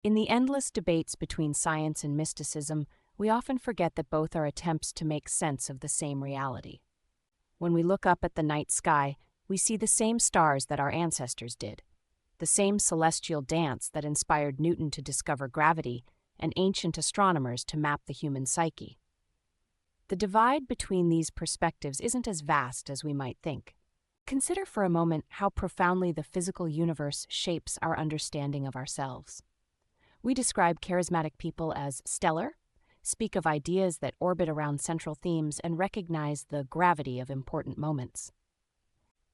In the endless debates between science and mysticism, we often forget that both are attempts to make sense of the same reality. When we look up at the night sky, we see the same stars that our ancestors did, the same celestial dance that inspired Newton to discover gravity and ancient astronomers to map the human psyche. The divide between these perspectives isn't as vast as we might think. Consider for a moment how profoundly the physical universe shapes our understanding of ourselves. We describe charismatic people as stellar, speak of ideas that orbit around central themes, and recognize the gravity of important moments.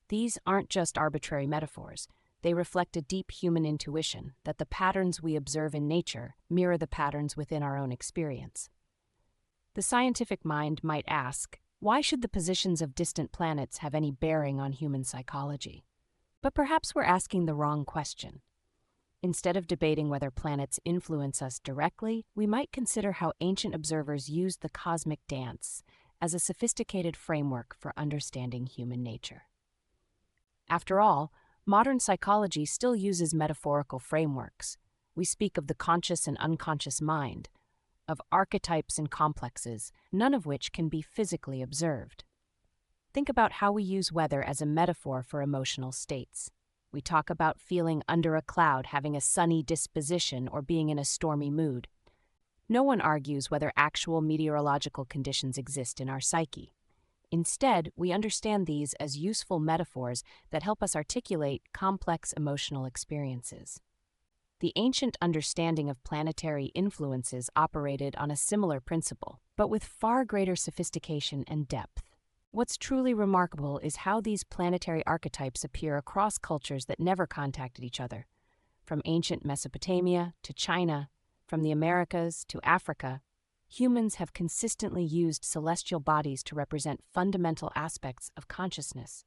These aren't just arbitrary metaphors. They reflect a deep human intuition that the patterns we observe in nature mirror the patterns within our own experience. The scientific mind might ask, why should the positions of distant planets have any bearing on human psychology? But perhaps we're asking the wrong question. Instead of debating whether planets influence us directly, we might consider how ancient observers used the cosmic dance as a sophisticated framework for understanding human nature. After all, modern psychology still uses metaphorical frameworks. We speak of the conscious and unconscious mind, of archetypes and complexes, none of which can be physically observed. Think about how we use weather as a metaphor for emotional states. We talk about feeling under a cloud, having a sunny disposition, or being in a stormy mood. No one argues whether actual meteorological conditions exist in our psyche. Instead, we understand these as useful metaphors that help us articulate complex emotional experiences. The ancient understanding of planetary influences operated on a similar principle, but with far greater sophistication and depth. What's truly remarkable is how these planetary archetypes appear across cultures that never contacted each other. From ancient Mesopotamia to China, from the Americas to Africa, humans have consistently used celestial bodies to represent fundamental aspects of consciousness.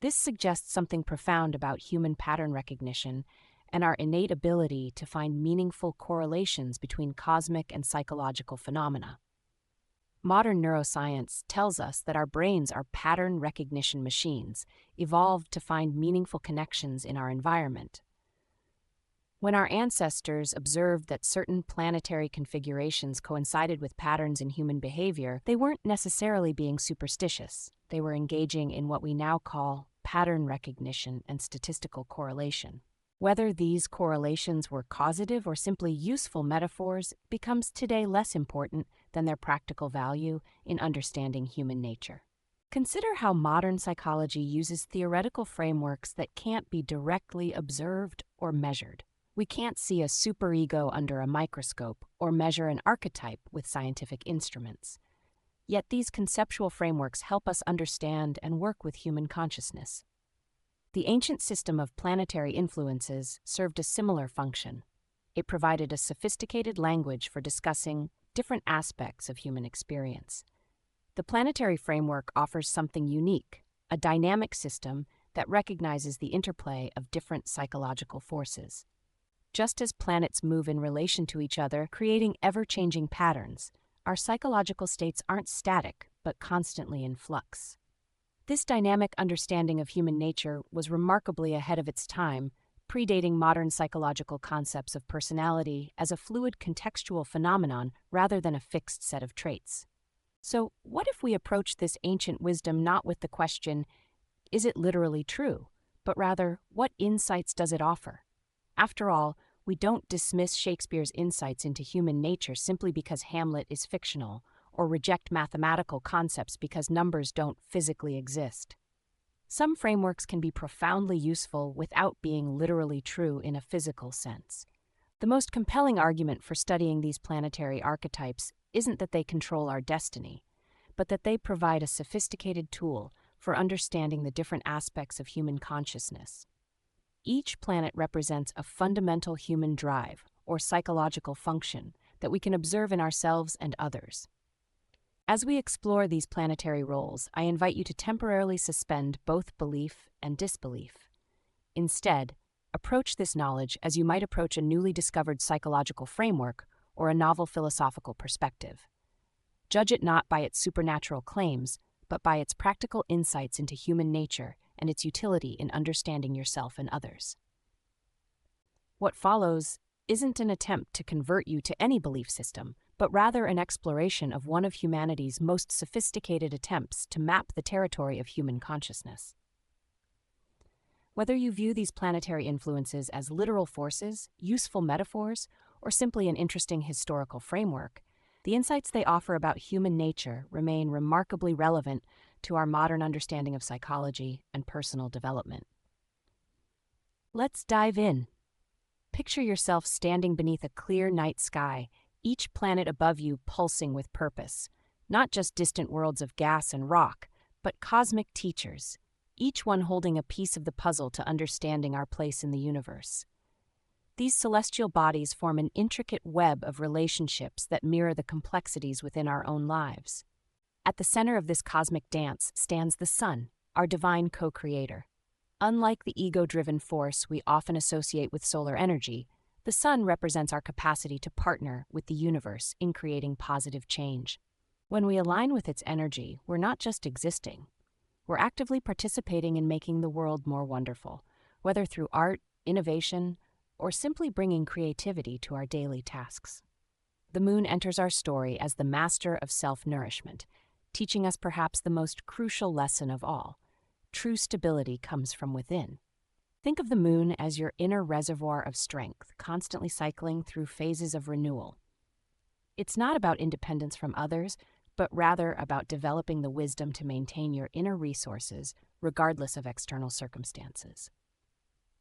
This suggests something profound about human pattern recognition and our innate ability to find meaningful correlations between cosmic and psychological phenomena. Modern neuroscience tells us that our brains are pattern recognition machines, evolved to find meaningful connections in our environment. When our ancestors observed that certain planetary configurations coincided with patterns in human behavior, they weren't necessarily being superstitious. They were engaging in what we now call pattern recognition and statistical correlation. Whether these correlations were causative or simply useful metaphors becomes today less important than their practical value in understanding human nature. Consider how modern psychology uses theoretical frameworks that can't be directly observed or measured. We can't see a superego under a microscope or measure an archetype with scientific instruments. Yet these conceptual frameworks help us understand and work with human consciousness. The ancient system of planetary influences served a similar function. It provided a sophisticated language for discussing different aspects of human experience. The planetary framework offers something unique, a dynamic system that recognizes the interplay of different psychological forces. Just as planets move in relation to each other, creating ever-changing patterns, our psychological states aren't static, but constantly in flux. This dynamic understanding of human nature was remarkably ahead of its time, predating modern psychological concepts of personality as a fluid contextual phenomenon rather than a fixed set of traits. So, what if we approach this ancient wisdom not with the question, is it literally true, but rather, what insights does it offer? After all, we don't dismiss Shakespeare's insights into human nature simply because Hamlet is fictional, or reject mathematical concepts because numbers don't physically exist. Some frameworks can be profoundly useful without being literally true in a physical sense. The most compelling argument for studying these planetary archetypes isn't that they control our destiny, but that they provide a sophisticated tool for understanding the different aspects of human consciousness. Each planet represents a fundamental human drive or psychological function that we can observe in ourselves and others. As we explore these planetary roles, I invite you to temporarily suspend both belief and disbelief. Instead, approach this knowledge as you might approach a newly discovered psychological framework or a novel philosophical perspective. Judge it not by its supernatural claims, but by its practical insights into human nature and its utility in understanding yourself and others. What follows isn't an attempt to convert you to any belief system, but rather an exploration of one of humanity's most sophisticated attempts to map the territory of human consciousness. Whether you view these planetary influences as literal forces, useful metaphors, or simply an interesting historical framework, the insights they offer about human nature remain remarkably relevant to our modern understanding of psychology and personal development. Let's dive in. Picture yourself standing beneath a clear night sky, each planet above you pulsing with purpose, not just distant worlds of gas and rock, but cosmic teachers, each one holding a piece of the puzzle to understanding our place in the universe. These celestial bodies form an intricate web of relationships that mirror the complexities within our own lives. At the center of this cosmic dance stands the sun, our divine co-creator. Unlike the ego-driven force we often associate with solar energy, the sun represents our capacity to partner with the universe in creating positive change. When we align with its energy, we're not just existing. We're actively participating in making the world more wonderful, whether through art, innovation, or simply bringing creativity to our daily tasks. The moon enters our story as the master of self-nourishment, teaching us perhaps the most crucial lesson of all. True stability comes from within. Think of the moon as your inner reservoir of strength, constantly cycling through phases of renewal. It's not about independence from others, but rather about developing the wisdom to maintain your inner resources, regardless of external circumstances.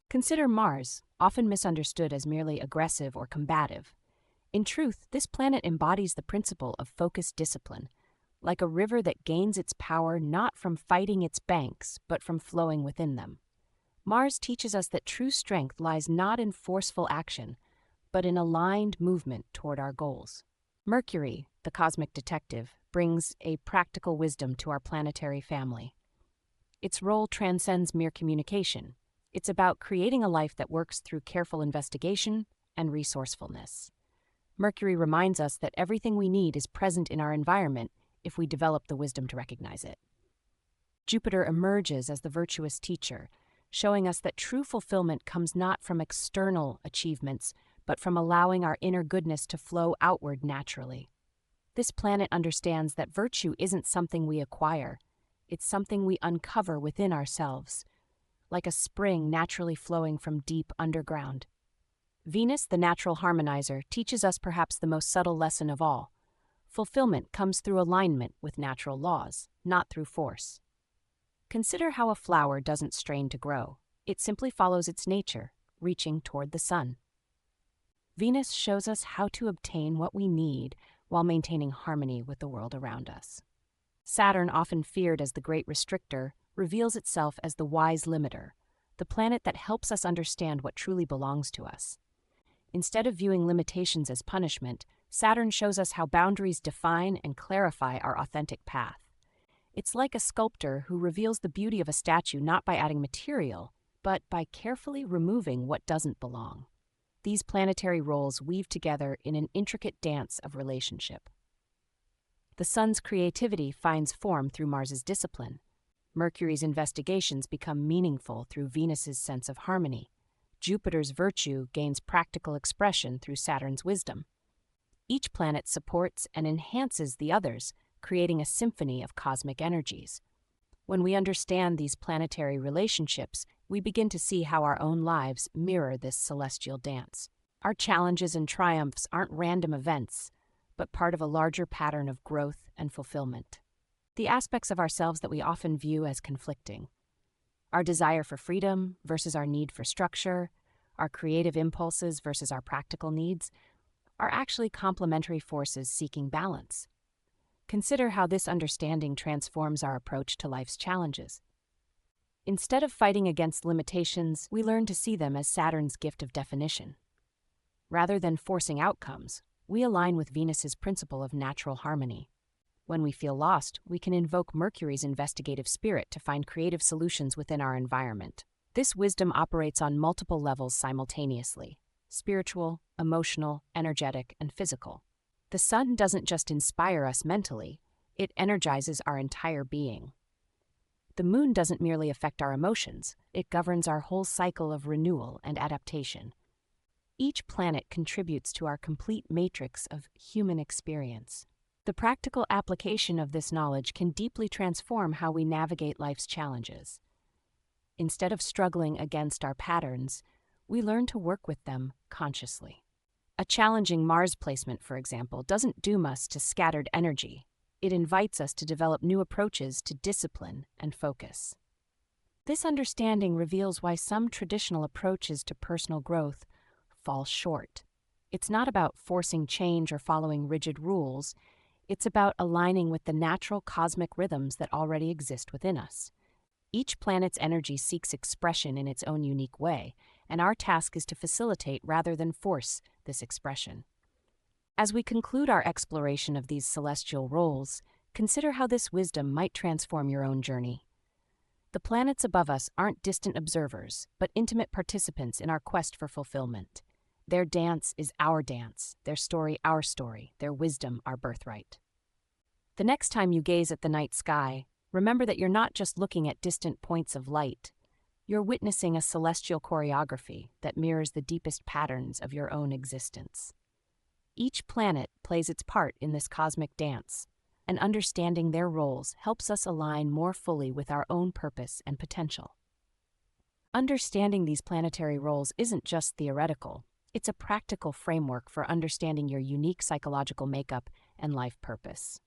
Consider Mars, often misunderstood as merely aggressive or combative. In truth, this planet embodies the principle of focused discipline, like a river that gains its power not from fighting its banks, but from flowing within them. Mars teaches us that true strength lies not in forceful action, but in aligned movement toward our goals. Mercury, the cosmic detective, brings a practical wisdom to our planetary family. Its role transcends mere communication. It's about creating a life that works through careful investigation and resourcefulness. Mercury reminds us that everything we need is present in our environment if we develop the wisdom to recognize it. Jupiter emerges as the virtuous teacher, showing us that true fulfillment comes not from external achievements, but from allowing our inner goodness to flow outward naturally. This planet understands that virtue isn't something we acquire, it's something we uncover within ourselves, like a spring naturally flowing from deep underground. Venus, the natural harmonizer, teaches us perhaps the most subtle lesson of all. Fulfillment comes through alignment with natural laws, not through force. Consider how a flower doesn't strain to grow. It simply follows its nature, reaching toward the sun. Venus shows us how to obtain what we need while maintaining harmony with the world around us. Saturn, often feared as the great restrictor, reveals itself as the wise limiter, the planet that helps us understand what truly belongs to us. Instead of viewing limitations as punishment, Saturn shows us how boundaries define and clarify our authentic path. It's like a sculptor who reveals the beauty of a statue not by adding material, but by carefully removing what doesn't belong. These planetary roles weave together in an intricate dance of relationship. The sun's creativity finds form through Mars's discipline. Mercury's investigations become meaningful through Venus's sense of harmony. Jupiter's virtue gains practical expression through Saturn's wisdom. Each planet supports and enhances the others, creating a symphony of cosmic energies. When we understand these planetary relationships, we begin to see how our own lives mirror this celestial dance. Our challenges and triumphs aren't random events, but part of a larger pattern of growth and fulfillment. The aspects of ourselves that we often view as conflicting, our desire for freedom versus our need for structure, our creative impulses versus our practical needs, are actually complementary forces seeking balance. Consider how this understanding transforms our approach to life's challenges. Instead of fighting against limitations, we learn to see them as Saturn's gift of definition. Rather than forcing outcomes, we align with Venus's principle of natural harmony. When we feel lost, we can invoke Mercury's investigative spirit to find creative solutions within our environment. This wisdom operates on multiple levels simultaneously: spiritual, emotional, energetic, and physical. The sun doesn't just inspire us mentally, it energizes our entire being. The moon doesn't merely affect our emotions, it governs our whole cycle of renewal and adaptation. Each planet contributes to our complete matrix of human experience. The practical application of this knowledge can deeply transform how we navigate life's challenges. Instead of struggling against our patterns, we learn to work with them consciously. A challenging Mars placement, for example, doesn't doom us to scattered energy. It invites us to develop new approaches to discipline and focus. This understanding reveals why some traditional approaches to personal growth fall short. It's not about forcing change or following rigid rules. It's about aligning with the natural cosmic rhythms that already exist within us. Each planet's energy seeks expression in its own unique way, and our task is to facilitate rather than force this expression. As we conclude our exploration of these celestial roles, consider how this wisdom might transform your own journey. The planets above us aren't distant observers, but intimate participants in our quest for fulfillment. Their dance is our dance, their story our story, their wisdom our birthright. The next time you gaze at the night sky, remember that you're not just looking at distant points of light. You're witnessing a celestial choreography that mirrors the deepest patterns of your own existence. Each planet plays its part in this cosmic dance, and understanding their roles helps us align more fully with our own purpose and potential. Understanding these planetary roles isn't just theoretical, it's a practical framework for understanding your unique psychological makeup and life purpose.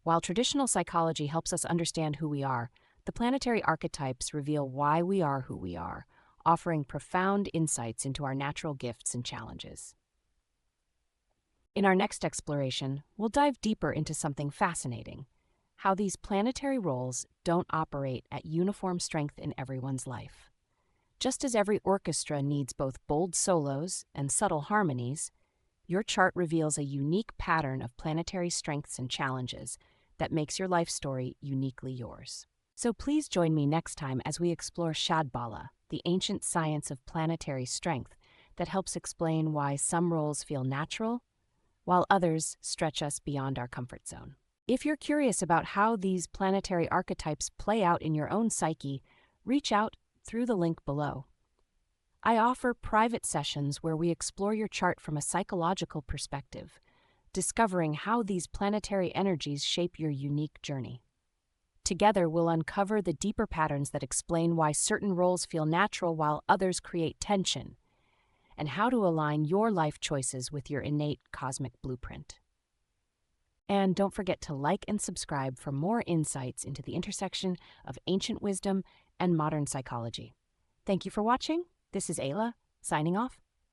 While traditional psychology helps us understand who we are, the planetary archetypes reveal why we are who we are, offering profound insights into our natural gifts and challenges. In our next exploration, we'll dive deeper into something fascinating: how these planetary roles don't operate at uniform strength in everyone's life. Just as every orchestra needs both bold solos and subtle harmonies, your chart reveals a unique pattern of planetary strengths and challenges that makes your life story uniquely yours. So please join me next time as we explore Shadbala, the ancient science of planetary strength that helps explain why some roles feel natural, while others stretch us beyond our comfort zone. If you're curious about how these planetary archetypes play out in your own psyche, reach out through the link below. I offer private sessions where we explore your chart from a psychological perspective, discovering how these planetary energies shape your unique journey. Together, we'll uncover the deeper patterns that explain why certain roles feel natural while others create tension, and how to align your life choices with your innate cosmic blueprint. And don't forget to like and subscribe for more insights into the intersection of ancient wisdom and modern psychology. Thank you for watching. This is Ayla, signing off.